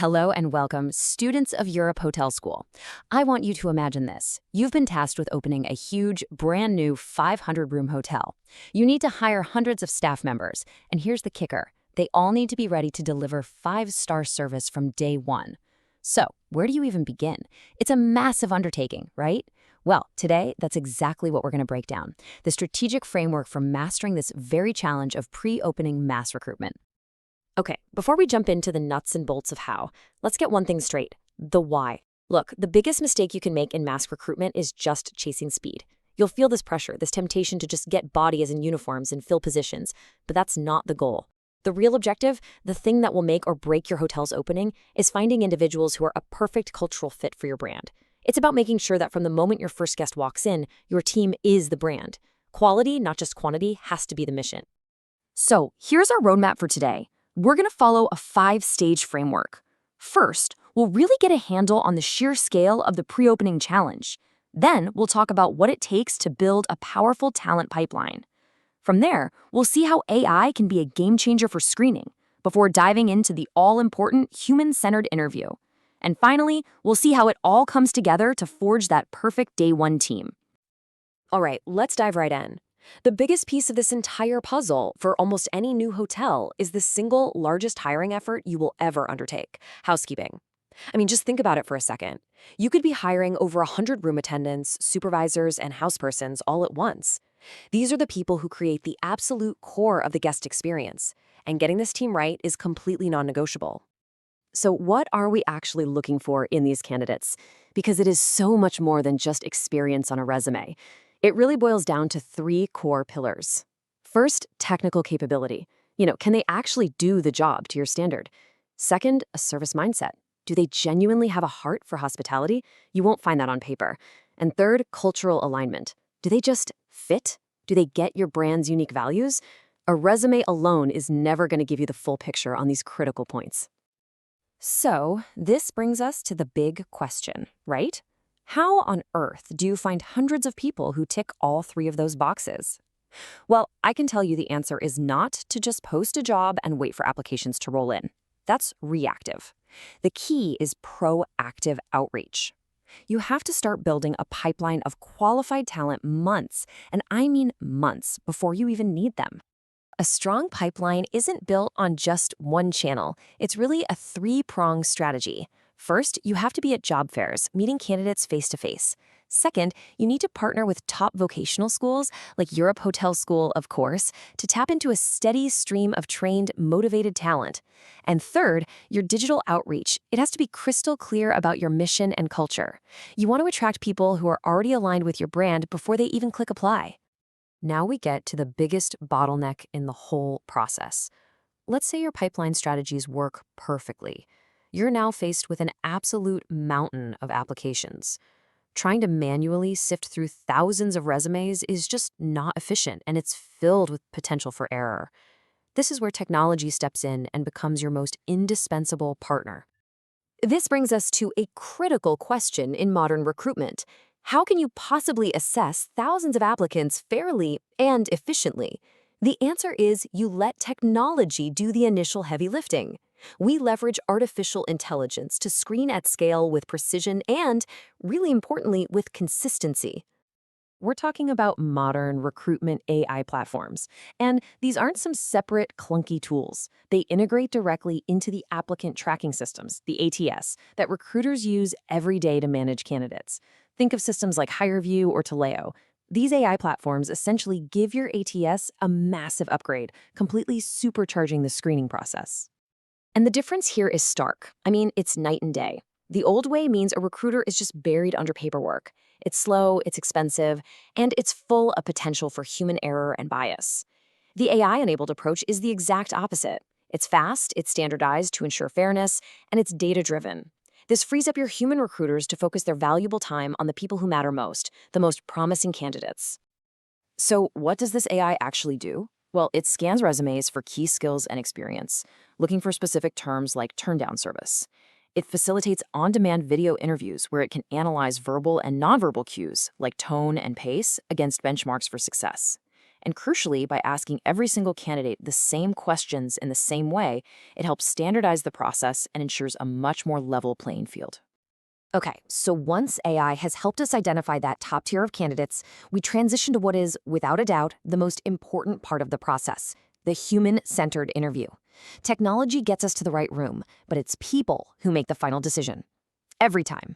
Hello and welcome, students of Europe Hotel School. I want you to imagine this. You've been tasked with opening a huge, brand new 500-room hotel. You need to hire hundreds of staff members, and here's the kicker. They all need to be ready to deliver 5-star service from day one. So, where do you even begin? It's a massive undertaking, right? Well, today, that's exactly what we're going to break down. The strategic framework for mastering this very challenge of pre-opening mass recruitment. Okay, before we jump into the nuts and bolts of how, let's get one thing straight: the why. Look, the biggest mistake you can make in mass recruitment is just chasing speed. You'll feel this pressure, this temptation to just get bodies in uniforms and fill positions, but that's not the goal. The real objective, the thing that will make or break your hotel's opening, is finding individuals who are a perfect cultural fit for your brand. It's about making sure that from the moment your first guest walks in, your team is the brand. Quality, not just quantity, has to be the mission. So, here's our roadmap for today. We're going to follow a 5-stage framework. First, we'll really get a handle on the sheer scale of the pre-opening challenge. Then, we'll talk about what it takes to build a powerful talent pipeline. From there, we'll see how AI can be a game changer for screening, before diving into the all-important human-centered interview. And finally, we'll see how it all comes together to forge that perfect day one team. All right, let's dive right in. The biggest piece of this entire puzzle for almost any new hotel is the single largest hiring effort you will ever undertake: housekeeping. I mean, just think about it for a second. You could be hiring over 100 room attendants, supervisors, and housepersons all at once. These are the people who create the absolute core of the guest experience, and getting this team right is completely non-negotiable. So what are we actually looking for in these candidates? Because it is so much more than just experience on a resume. It really boils down to 3 core pillars. First, technical capability. Can they actually do the job to your standard? Second, a service mindset. Do they genuinely have a heart for hospitality? You won't find that on paper. And third, cultural alignment. Do they just fit? Do they get your brand's unique values? A resume alone is never going to give you the full picture on these critical points. So, this brings us to the big question, right? How on earth do you find hundreds of people who tick all 3 of those boxes? Well, I can tell you the answer is not to just post a job and wait for applications to roll in. That's reactive. The key is proactive outreach. You have to start building a pipeline of qualified talent months, and I mean months, before you even need them. A strong pipeline isn't built on just one channel. It's really a 3-pronged strategy. First, you have to be at job fairs, meeting candidates face-to-face. Second, you need to partner with top vocational schools, like Europe Hotel School, of course, to tap into a steady stream of trained, motivated talent. And third, your digital outreach. It has to be crystal clear about your mission and culture. You want to attract people who are already aligned with your brand before they even click apply. Now we get to the biggest bottleneck in the whole process. Let's say your pipeline strategies work perfectly. You're now faced with an absolute mountain of applications. Trying to manually sift through thousands of resumes is just not efficient, and it's filled with potential for error. This is where technology steps in and becomes your most indispensable partner. This brings us to a critical question in modern recruitment. How can you possibly assess thousands of applicants fairly and efficiently? The answer is you let technology do the initial heavy lifting. We leverage artificial intelligence to screen at scale with precision and, really importantly, with consistency. We're talking about modern recruitment AI platforms, and these aren't some separate, clunky tools. They integrate directly into the applicant tracking systems, the ATS, that recruiters use every day to manage candidates. Think of systems like HireVue or Taleo. These AI platforms essentially give your ATS a massive upgrade, completely supercharging the screening process. And the difference here is stark. I mean, it's night and day. The old way means a recruiter is just buried under paperwork. It's slow, it's expensive, and it's full of potential for human error and bias. The AI-enabled approach is the exact opposite. It's fast, it's standardized to ensure fairness, and it's data-driven. This frees up your human recruiters to focus their valuable time on the people who matter most, the most promising candidates. So what does this AI actually do? Well, it scans resumes for key skills and experience, looking for specific terms like turndown service. It facilitates on-demand video interviews where it can analyze verbal and nonverbal cues like tone and pace against benchmarks for success. And crucially, by asking every single candidate the same questions in the same way, it helps standardize the process and ensures a much more level playing field. Okay, so once AI has helped us identify that top tier of candidates, we transition to what is, without a doubt, the most important part of the process, the human-centered interview. Technology gets us to the right room, but it's people who make the final decision. Every time.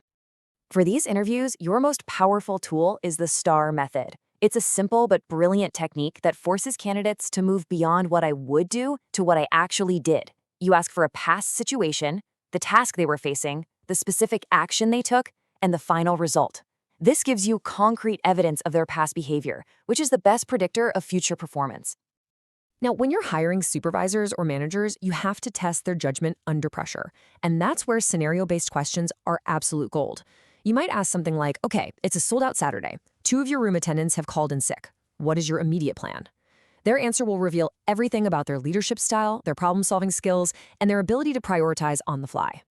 For these interviews, your most powerful tool is the STAR method. It's a simple but brilliant technique that forces candidates to move beyond what I would do to what I actually did. You ask for a past situation, the task they were facing, the specific action they took, and the final result. This gives you concrete evidence of their past behavior, which is the best predictor of future performance. Now, when you're hiring supervisors or managers, you have to test their judgment under pressure. And that's where scenario-based questions are absolute gold. You might ask something like, okay, it's a sold-out Saturday. 2 of your room attendants have called in sick. What is your immediate plan? Their answer will reveal everything about their leadership style, their problem-solving skills, and their ability to prioritize on the fly.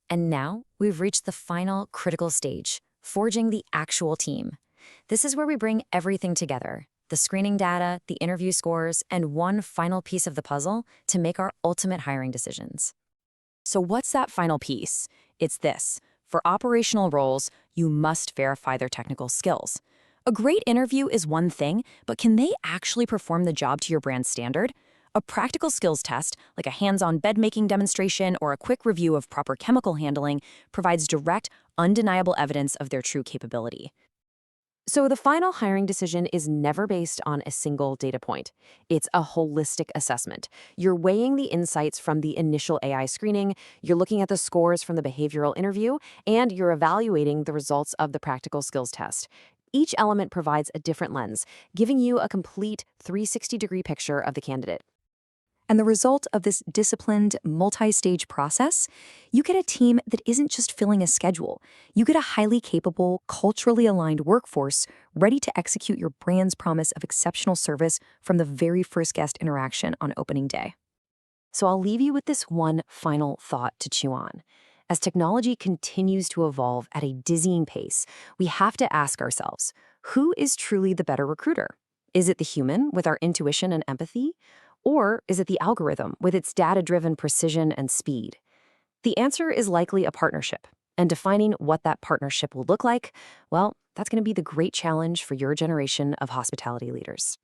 And now, we've reached the final critical stage, forging the actual team. This is where we bring everything together, the screening data, the interview scores, and one final piece of the puzzle to make our ultimate hiring decisions. So what's that final piece? It's this. For operational roles, you must verify their technical skills. A great interview is one thing, but can they actually perform the job to your brand standard? A practical skills test, like a hands-on bed-making demonstration or a quick review of proper chemical handling, provides direct, undeniable evidence of their true capability. So the final hiring decision is never based on a single data point. It's a holistic assessment. You're weighing the insights from the initial AI screening, you're looking at the scores from the behavioral interview, and you're evaluating the results of the practical skills test. Each element provides a different lens, giving you a complete 360-degree picture of the candidate. And the result of this disciplined, multi-stage process, you get a team that isn't just filling a schedule. You get a highly capable, culturally aligned workforce ready to execute your brand's promise of exceptional service from the very first guest interaction on opening day. So I'll leave you with this one final thought to chew on. As technology continues to evolve at a dizzying pace, we have to ask ourselves, who is truly the better recruiter? Is it the human with our intuition and empathy? Or is it the algorithm with its data-driven precision and speed? The answer is likely a partnership. And defining what that partnership will look like, well, that's going to be the great challenge for your generation of hospitality leaders.